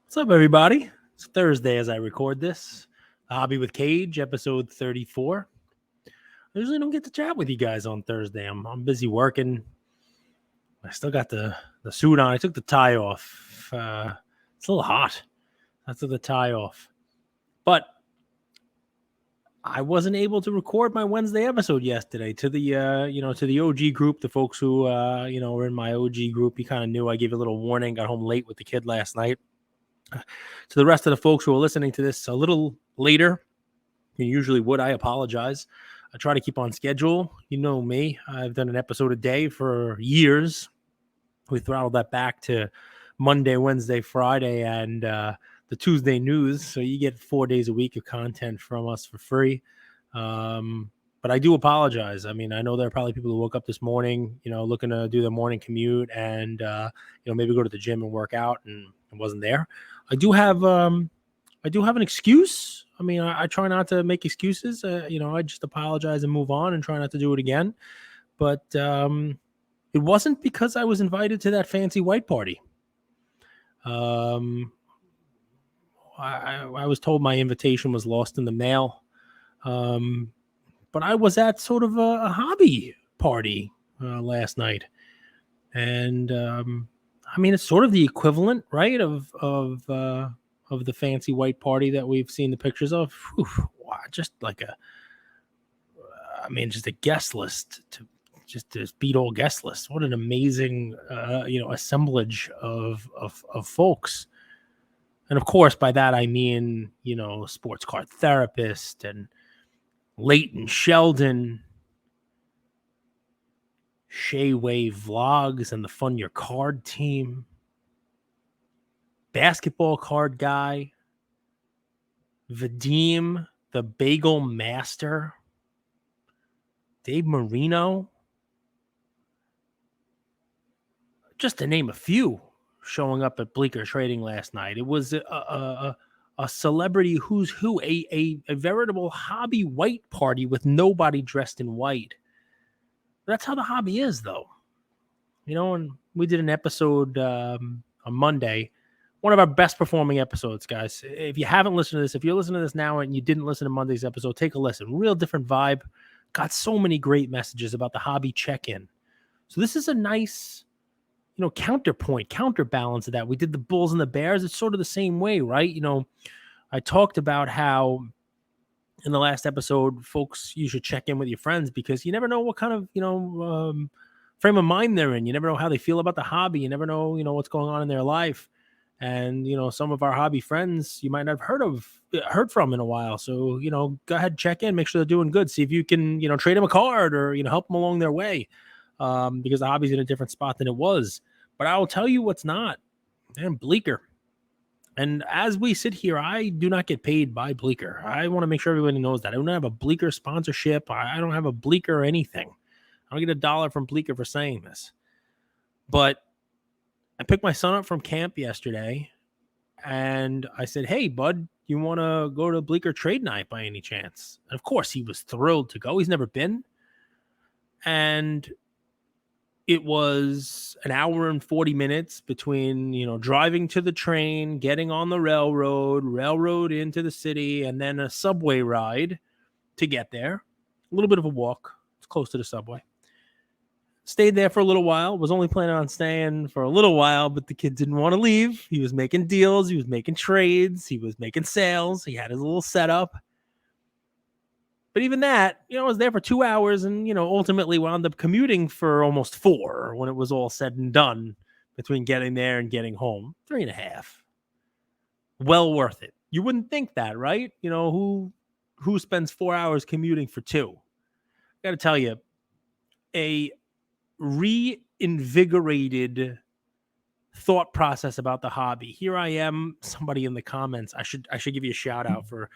What's up, everybody? It's Thursday as I record this. Hobby with Cage, episode 34. I usually don't get to chat with you guys on Thursday. I'm busy working. I still got the suit on. I took the tie off. It's a little hot. I took the tie off. But I wasn't able to record my Wednesday episode yesterday to the to the OG group, the folks who were in my OG group. You kind of knew I gave a little warning, got home late with the kid last night. To the rest of the folks who are listening to this a little later than usually would, I apologize. I try to keep on schedule. You know me. I've done an episode a day for years. We throttled that back to Monday, Wednesday, Friday, and the Tuesday news. So you get 4 days a week of content from us for free. But I do apologize. I mean, I know there are probably people who woke up this morning, looking to do the morning commute and, maybe go to the gym and work out and wasn't there. I do have an excuse. I mean, I try not to make excuses. I just apologize and move on and try not to do it again. But it wasn't because I was invited to that fancy white party. I was told my invitation was lost in the mail. But I was at sort of a hobby party last night. And I mean, it's sort of the equivalent, right, of the fancy white party that we've seen the pictures of. Whew, wow, just a guest list to beat all guest lists. What an amazing, assemblage of folks. And of course, by that I mean, sports card therapist and Leighton Sheldon, Shea Wave Vlogs and the Fun Your Card team, basketball card guy, Vadim, the Bagel Master, Dave Marino, just to name a few, showing up at Bleecker Trading last night. It was a celebrity who's who, a veritable hobby white party with nobody dressed in white. That's how the hobby is, though. And we did an episode on Monday, one of our best performing episodes, guys. If you haven't listened to this, if you're listening to this now and you didn't listen to Monday's episode, take a listen. Real different vibe. Got so many great messages about the hobby check-in. So this is a nice, counterpoint, counterbalance of that. We did the Bulls and the Bears. It's sort of the same way, right? I talked about how in the last episode, folks, you should check in with your friends because you never know what kind of, frame of mind they're in. You never know how they feel about the hobby. You never know, what's going on in their life. And, some of our hobby friends you might not have heard from in a while. So, go ahead, check in, make sure they're doing good. See if you can, trade them a card or, help them along their way. Because the hobby's in a different spot than it was. But I will tell you what's not. And Bleecker. And as we sit here, I do not get paid by Bleecker. I want to make sure everybody knows that. I don't have a Bleecker sponsorship. I don't have a Bleecker or anything. I don't get $1 from Bleecker for saying this. But I picked my son up from camp yesterday, and I said, hey, bud, you want to go to Bleecker Trade Night by any chance? And of course, he was thrilled to go. He's never been. And it was an hour and 40 minutes between, driving to the train, getting on the railroad into the city, and then a subway ride to get there. A little bit of a walk. It's close to the subway. Stayed there for a little while. Was only planning on staying for a little while, but the kid didn't want to leave. He was making deals. He was making trades. He was making sales. He had his little setup. But even that, I was there for 2 hours and, ultimately wound up commuting for almost 4 when it was all said and done between getting there and getting home. 3.5. Well worth it. You wouldn't think that, right? Who spends 4 hours commuting for 2? I got to tell you, a reinvigorated thought process about the hobby. Here I am, somebody in the comments. I should give you a shout out for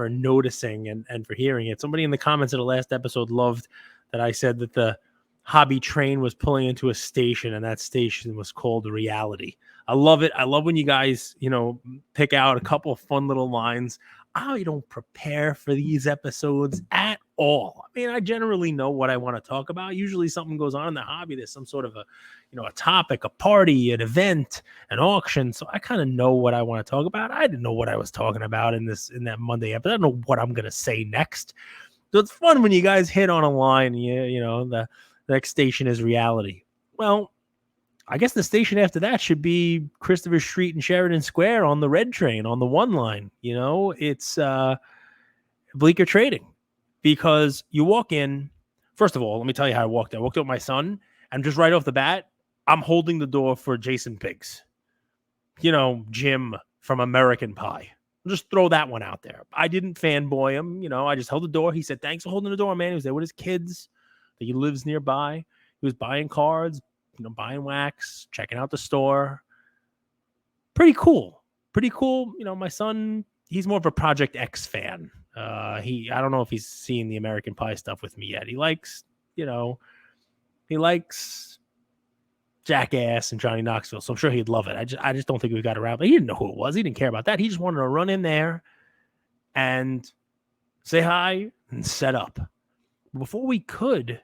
noticing and for hearing it. Somebody in the comments of the last episode loved that I said that the hobby train was pulling into a station and that station was called Reality. I love it. I love when you guys, pick out a couple of fun little lines. I don't prepare for these episodes at all. I mean, I generally know what I want to talk about. Usually something goes on in the hobby. There's some sort of a topic, a party, an event, an auction. So I kind of know what I want to talk about. I didn't know what I was talking about in that Monday episode. I don't know what I'm going to say next. So it's fun when you guys hit on a line. The next station is reality. Well, I guess the station after that should be Christopher Street and Sheridan Square on the red train on the one line. It's Bleecker Trading, because you walk in. First of all, let me tell you how I walked in. I walked in with my son, and just right off the bat, I'm holding the door for Jason Biggs. Jim from American Pie. Just throw that one out there. I didn't fanboy him. I just held the door. He said, "Thanks for holding the door, man." He was there with his kids. He lives nearby. He was buying cards, buying wax, checking out the store. Pretty cool. My son, he's more of a Project X fan. I don't know if he's seen the American Pie stuff with me yet. He likes Jackass and Johnny Knoxville, so I'm sure he'd love it. I just don't think we got around. But he didn't know who it was. He didn't care about that. He just wanted to run in there and say hi and set up. Before we could,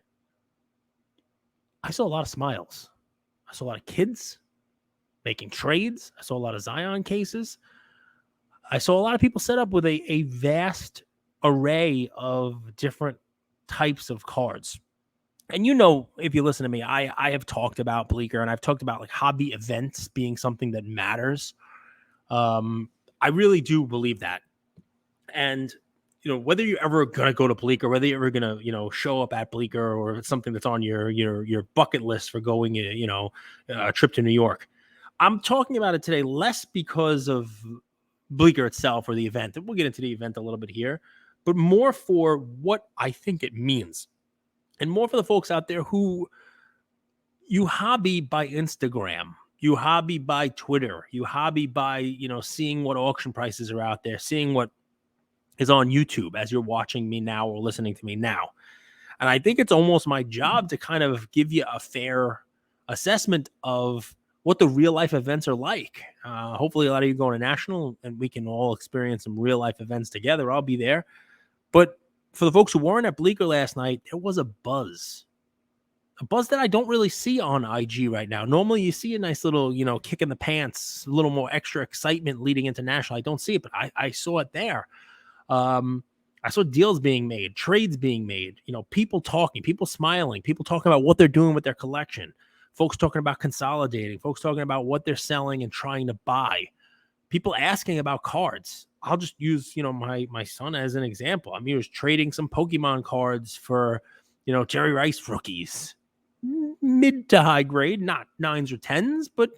I saw a lot of smiles. I saw a lot of kids making trades. I saw a lot of Zion cases. I saw a lot of people set up with a vast array of different types of cards. And if you listen to me, I have talked about Bleecker, and I've talked about like hobby events being something that matters. I really do believe that. And whether you're ever gonna go to Bleecker, whether you're ever gonna show up at Bleecker, or if it's something that's on your bucket list for going a trip to New York, I'm talking about it today less because of Bleecker itself or the event. And we'll get into the event a little bit here, but more for what I think it means. And more for the folks out there who you hobby by Instagram, you hobby by Twitter, you hobby by, seeing what auction prices are out there, seeing what is on YouTube as you're watching me now or listening to me now. And I think it's almost my job to kind of give you a fair assessment of what the real life events are like. Hopefully a lot of you going to national and we can all experience some real life events together. I'll be there. But for the folks who weren't at Bleecker last night, there was a buzz that I don't really see on IG right now. Normally you see a nice little, kick in the pants, a little more extra excitement leading into national. I don't see it, but I saw it there. I saw deals being made, trades being made, people talking, people smiling, people talking about what they're doing with their collection, folks talking about consolidating, folks talking about what they're selling and trying to buy, people asking about cards. I'll just use, my son as an example. I mean, he was trading some Pokemon cards for, Jerry Rice rookies, mid to high grade, not 9s or 10s, but,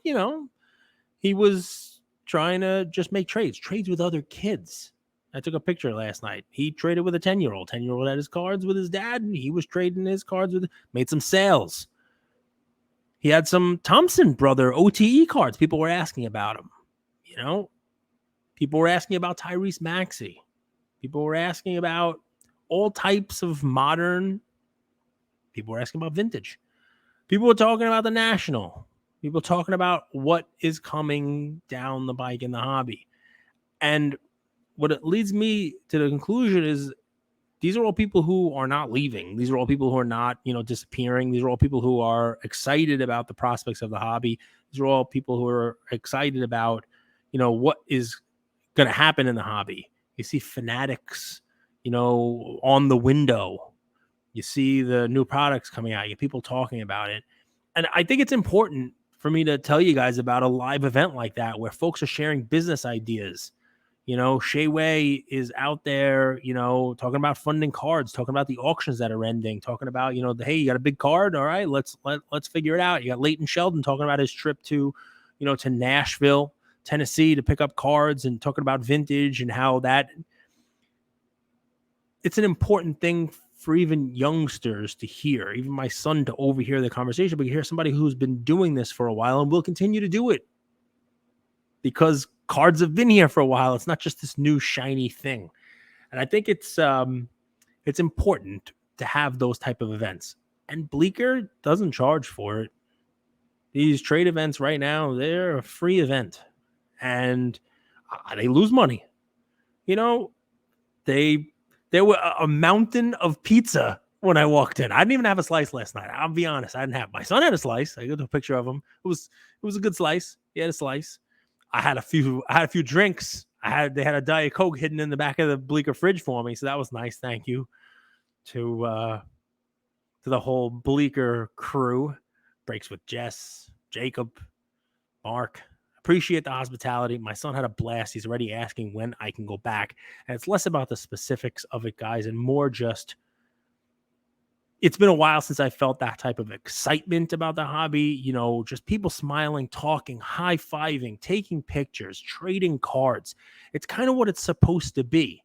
he was trying to just make trades with other kids. I took a picture last night. He traded with a 10-year-old. 10-year-old had his cards with his dad, and he was trading his cards made some sales. He had some Thompson brother OTE cards. People were asking about him, People were asking about Tyrese Maxey. People were asking about all types of modern. People were asking about vintage. People were talking about the national. People talking about what is coming down the bike in the hobby. And what it leads me to the conclusion is these are all people who are not leaving. These are all people who are not, disappearing. These are all people who are excited about the prospects of the hobby. These are all people who are excited about, what is going to happen in the hobby. You see fanatics, on the window. You see the new products coming out. You people talking about it. And I think it's important for me to tell you guys about a live event like that where folks are sharing business ideas. Shea Way is out there, talking about funding cards, talking about the auctions that are ending, talking about, hey, you got a big card. All right, let's figure it out. You got Leighton Sheldon talking about his trip to, to Nashville, Tennessee to pick up cards and talking about vintage and how that it's an important thing for even youngsters to hear, even my son to overhear the conversation, but you hear somebody who's been doing this for a while and will continue to do it because cards have been here for a while. It's not just this new shiny thing. And I think it's important to have those type of events. And Bleecker doesn't charge for it. These trade events right now, they're a free event. And they lose money. They There were a mountain of pizza when I walked in. I didn't even have a slice last night. I'll be honest. I didn't have. My son had a slice. I got a picture of him. It was a good slice. He had a slice. I had a few drinks. They had a Diet Coke hidden in the back of the Bleecker fridge for me, so that was nice. Thank you to the whole Bleecker crew. Breaks with Jess, Jacob, Mark. Appreciate the hospitality. My son had a blast. He's already asking when I can go back. And it's less about the specifics of it, guys, and more just, it's been a while since I felt that type of excitement about the hobby. You know, just people smiling, talking, high-fiving, taking pictures, trading cards. It's kind of what it's supposed to be.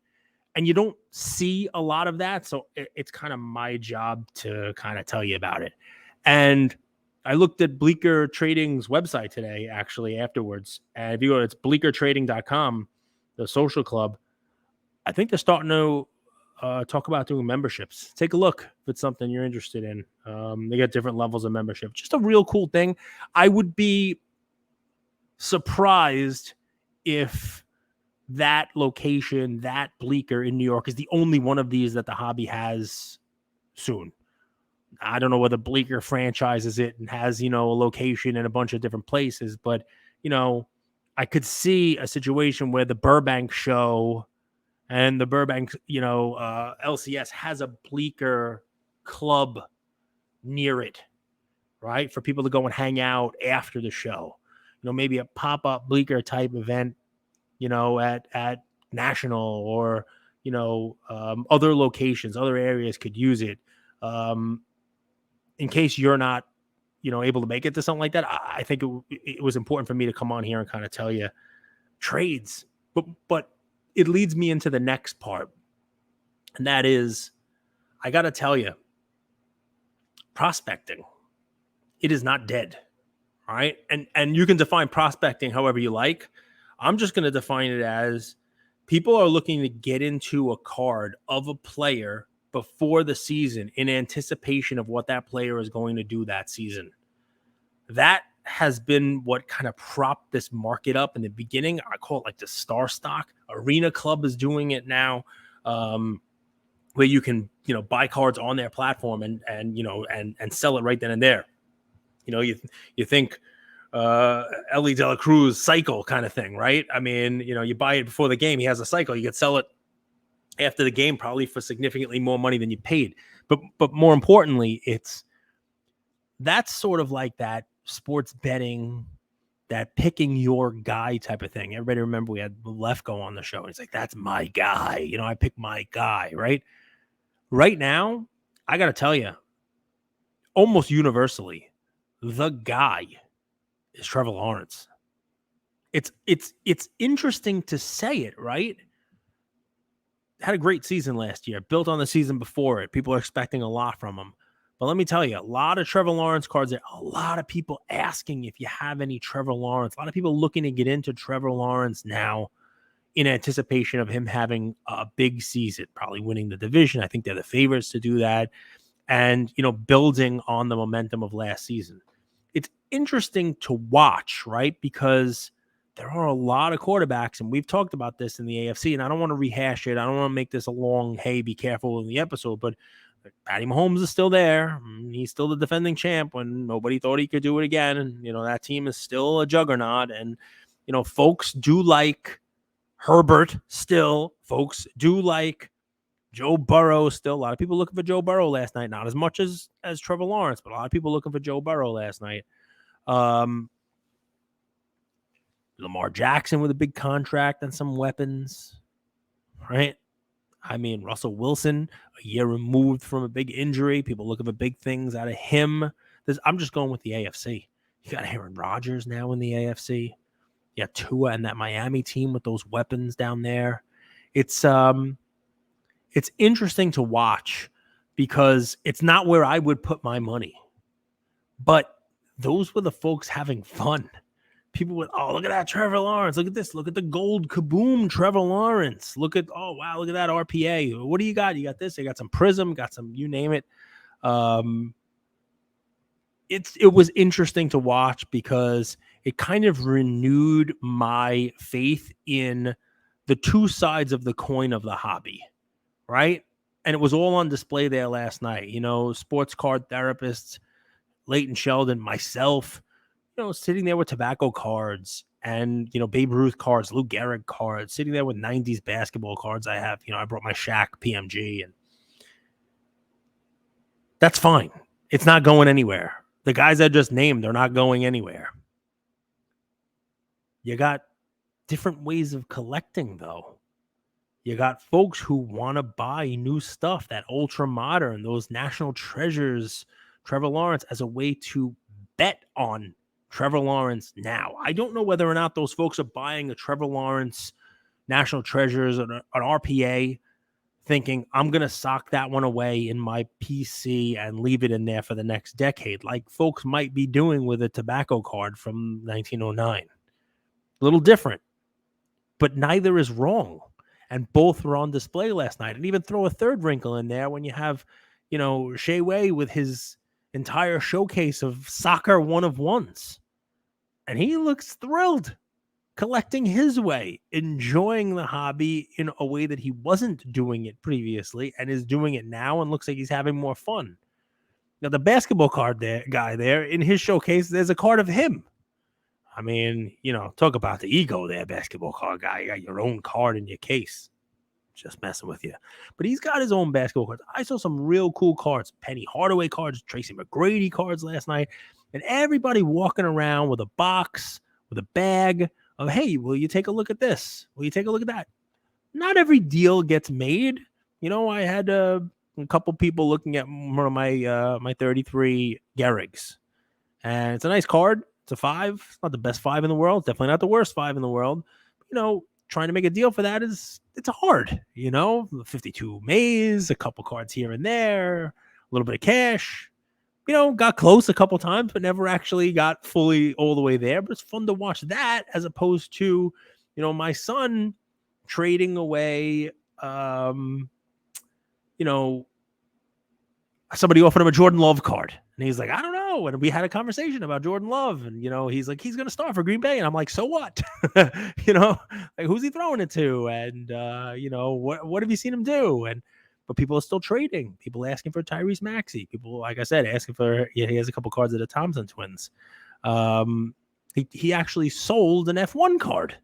And you don't see a lot of that. So it's kind of my job to kind of tell you about it. And I looked at Bleecker Trading's website today, actually, afterwards. And if you go, it's bleekertrading.com, the social club. I think they're starting to talk about doing memberships. Take a look if it's something you're interested in. They got different levels of membership. Just a real cool thing. I would be surprised if that location, that Bleecker in New York, is the only one of these that the hobby has soon. I don't know whether Bleecker franchises it and has, a location in a bunch of different places, but, I could see a situation where the Burbank show and the Burbank, LCS has a Bleecker club near it, right? For people to go and hang out after the show, maybe a pop-up Bleecker type event, at National or, other locations, other areas could use it. In case you're not, able to make it to something like that, I think it was important for me to come on here and kind of tell you trades. But it leads me into the next part. And that is, I got to tell you, prospecting, it is not dead. All right. And you can define prospecting however you like. I'm just going to define it as people are looking to get into a card of a player before the season in anticipation of what that player is going to do that season. That has been what kind of propped this market up in the beginning. I call it like the star stock. Arena Club is doing it now, where you can, buy cards on their platform and sell it right then and there. You think Ellie De La Cruz cycle kind of thing, right? I mean, you buy it before the game. He has a cycle. You could sell it after the game, probably for significantly more money than you paid. But more importantly, that's sort of like that sports betting, that picking your guy type of thing. Everybody remember we had Lefko on the show. And he's like, that's my guy. I pick my guy, right? Right now, I got to tell you, almost universally, the guy is Trevor Lawrence. It's interesting to say it, right? Had a great season last year, built on the season before it. People are expecting a lot from him. But let me tell you, a lot of Trevor Lawrence cards there. A lot of people asking if you have any Trevor Lawrence. A lot of people looking to get into Trevor Lawrence now in anticipation of him having a big season, probably winning the division. I think they're the favorites to do that. And, building on the momentum of last season. It's interesting to watch, right? Because there are a lot of quarterbacks, and we've talked about this in the AFC, and I don't want to rehash it. I don't want to make this a long, hey, be careful in the episode, but Patty Mahomes is still there. He's still the defending champ when nobody thought he could do it again. And, that team is still a juggernaut. And, folks do like Herbert still. Folks do like Joe Burrow still. A lot of people looking for Joe Burrow last night. Not as much as Trevor Lawrence, but a lot of people looking for Joe Burrow last night. Lamar Jackson with a big contract and some weapons, right? I mean, Russell Wilson, a year removed from a big injury. People looking for big things out of him. I'm just going with the AFC. You got Aaron Rodgers now in the AFC. You got Tua and that Miami team with those weapons down there. It's interesting to watch because it's not where I would put my money. But those were the folks having fun. People would, look at that Trevor Lawrence. Look at this. Look at the gold kaboom Trevor Lawrence. Look at that RPA. What do you got? You got this. You got some Prism, got some, you name it. It was interesting to watch because it kind of renewed my faith in the two sides of the coin of the hobby, right? And it was all on display there last night. Sports card therapists, Leighton Sheldon, myself, sitting there with tobacco cards and, Babe Ruth cards, Lou Gehrig cards, sitting there with 90s basketball cards. I brought my Shaq PMG, and that's fine. It's not going anywhere. The guys I just named, they're not going anywhere. You got different ways of collecting, though. You got folks who want to buy new stuff, that ultra modern, those national treasures, Trevor Lawrence, as a way to bet on Trevor Lawrence now. I don't know whether or not those folks are buying a Trevor Lawrence national treasures, an RPA, thinking I'm going to sock that one away in my PC and leave it in there for the next decade, like folks might be doing with a tobacco card from 1909. A little different, but neither is wrong. And both were on display last night. And even throw a third wrinkle in there when you have, Shea Way with his entire showcase of soccer one-of-ones. And he looks thrilled, collecting his way, enjoying the hobby in a way that he wasn't doing it previously and is doing it now, and looks like he's having more fun. Now, the basketball card guy there, in his showcase, there's a card of him. I mean, talk about the ego there, basketball card guy. You got your own card in your case. Just messing with you. But he's got his own basketball cards. I saw some real cool cards. Penny Hardaway cards, Tracy McGrady cards last night. And everybody walking around with a box, with a bag of, hey, will you take a look at this? Will you take a look at that? Not every deal gets made. I had a couple people looking at one of my 33 Gehrigs. And it's a nice card. It's a 5. It's not the best 5 in the world. Definitely not the worst 5 in the world. Trying to make a deal for that it's hard. 52 Mays, a couple cards here and there, a little bit of cash. Got close a couple times, but never actually got fully all the way there. But it's fun to watch that as opposed to, my son trading away, somebody offered him a Jordan Love card. And he's like, I don't know. And we had a conversation about Jordan Love. And, he's like, he's going to start for Green Bay. And I'm like, so what? Like, who's he throwing it to? And, what have you seen him do? But people are still trading. People asking for Tyrese Maxey. People, like I said, asking for, he has a couple cards of the Thompson twins. He actually sold an F1 card.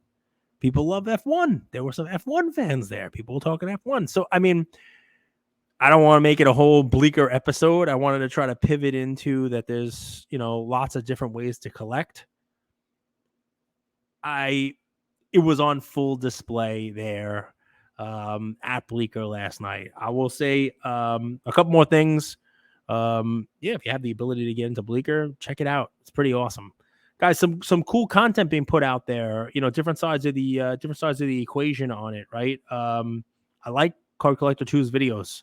People love F1. There were some F1 fans there. People were talking F1. So, I mean, I don't want to make it a whole bleaker episode. I wanted to try to pivot into that there's, lots of different ways to collect. It was on full display there at Bleaker last night. I will say a couple more things. If you have the ability to get into Bleaker, check it out. It's pretty awesome. Guys, some cool content being put out there, different sides of the equation on it, right? I like Card Collector 2's videos.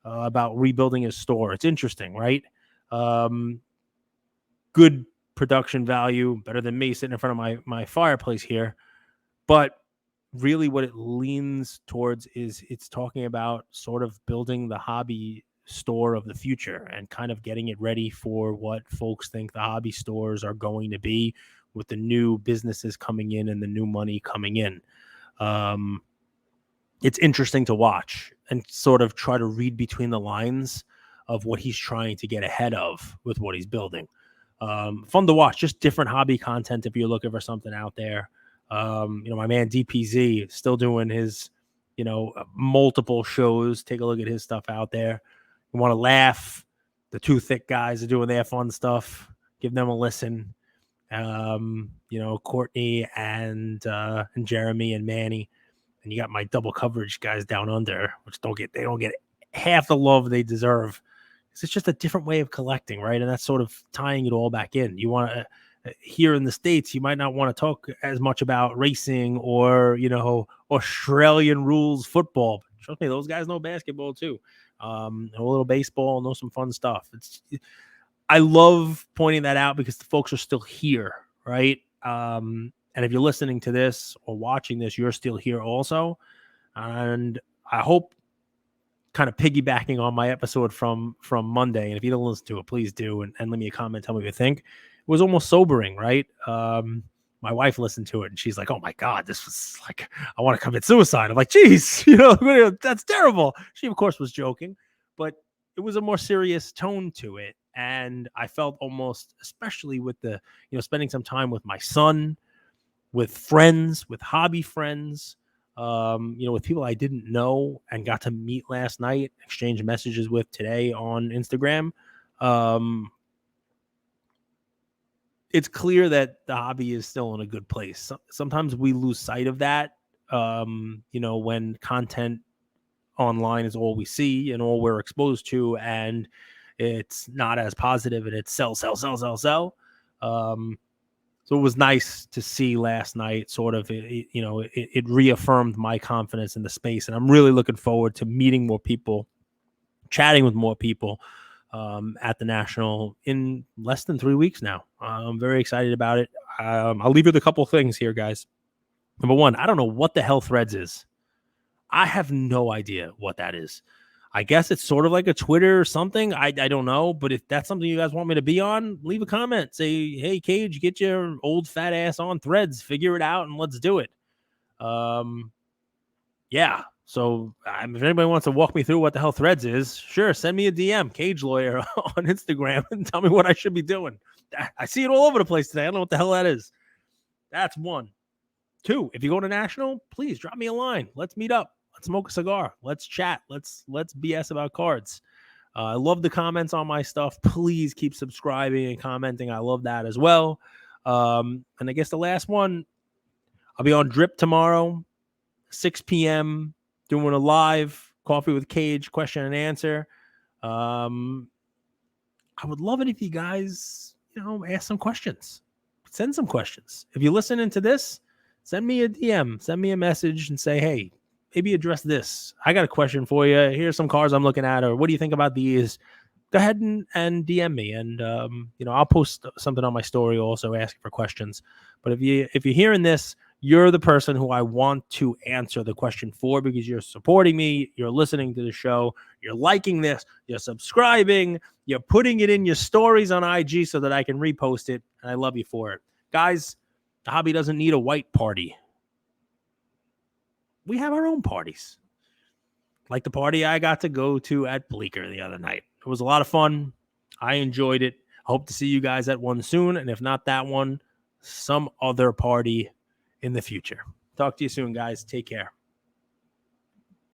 About rebuilding his store. It's interesting, right? Good production value, better than me sitting in front of my fireplace here. But really what it leans towards is it's talking about sort of building the hobby store of the future and kind of getting it ready for what folks think the hobby stores are going to be with the new businesses coming in and the new money coming in. It's interesting to watch and sort of try to read between the lines of what he's trying to get ahead of with what he's building. Fun to watch, just different hobby content if you're looking for something out there. My man DPZ is still doing his, multiple shows. Take a look at his stuff out there. You want to laugh. The Two Thick guys are doing their fun stuff. Give them a listen. Courtney and Jeremy and Manny. And you got my double coverage guys down under, which they don't get half the love they deserve. It's just a different way of collecting, right? And that's sort of tying it all back in. You want to, here in the States, you might not want to talk as much about racing or, Australian rules football. But trust me, those guys know basketball too. Know a little baseball, know some fun stuff. I love pointing that out because the folks are still here, right? And if you're listening to this or watching this, you're still here also. And I hope, kind of piggybacking on my episode from Monday, and if you don't listen to it, please do and leave me a comment, tell me what you think. It was almost sobering, right? my wife listened to it and she's like, "Oh my God, this was like, I want to commit suicide." I'm like, "Geez, that's terrible." She, of course, was joking, but it was a more serious tone to it. And I felt almost, especially with the, spending some time with my son, with friends, with hobby friends, with people I didn't know and got to meet last night, exchange messages with today on Instagram. It's clear that the hobby is still in a good place. Sometimes we lose sight of that, when content online is all we see and all we're exposed to, and it's not as positive, and it's sell, sell, sell, sell, sell. So it was nice to see last night. Sort of, it reaffirmed my confidence in the space, and I'm really looking forward to meeting more people, chatting with more people at the National in less than 3 weeks now. I'm very excited about it. I'll leave you with a couple things here, guys. Number one, I don't know what the hell Threads is. I have no idea what that is. I guess it's sort of like a Twitter or something. I don't know. But if that's something you guys want me to be on, leave a comment. Say, "Hey, Cage, get your old fat ass on Threads. Figure it out and let's do it." Yeah. So if anybody wants to walk me through what the hell Threads is, sure, send me a DM, Cage Lawyer, on Instagram, and tell me what I should be doing. I see it all over the place today. I don't know what the hell that is. That's one. Two, if you go to National, please drop me a line. Let's meet up. Let's smoke a cigar. Let's chat. Let's BS about cards. I love the comments on my stuff. Please keep subscribing and commenting. I love that as well. And I guess the last one, I'll be on Drip tomorrow, 6 p.m., doing a live Coffee with Cage question and answer. I would love it if you guys, ask some questions. Send some questions. If you're listening to this, send me a DM, send me a message and say, "Hey, maybe address this. I got a question for you. Here's some cards I'm looking at, or what do you think about these?" Go ahead and DM me, and I'll post something on my story also asking for questions. But if you're hearing this, you're the person who I want to answer the question for, because you're supporting me, you're listening to the show, you're liking this, you're subscribing, you're putting it in your stories on IG so that I can repost it, and I love you for it. Guys, the hobby doesn't need a white party. We have our own parties. Like the party I got to go to at Bleecker the other night. It was a lot of fun. I enjoyed it. I hope to see you guys at one soon, and if not that one, some other party in the future. Talk to you soon, guys. Take care.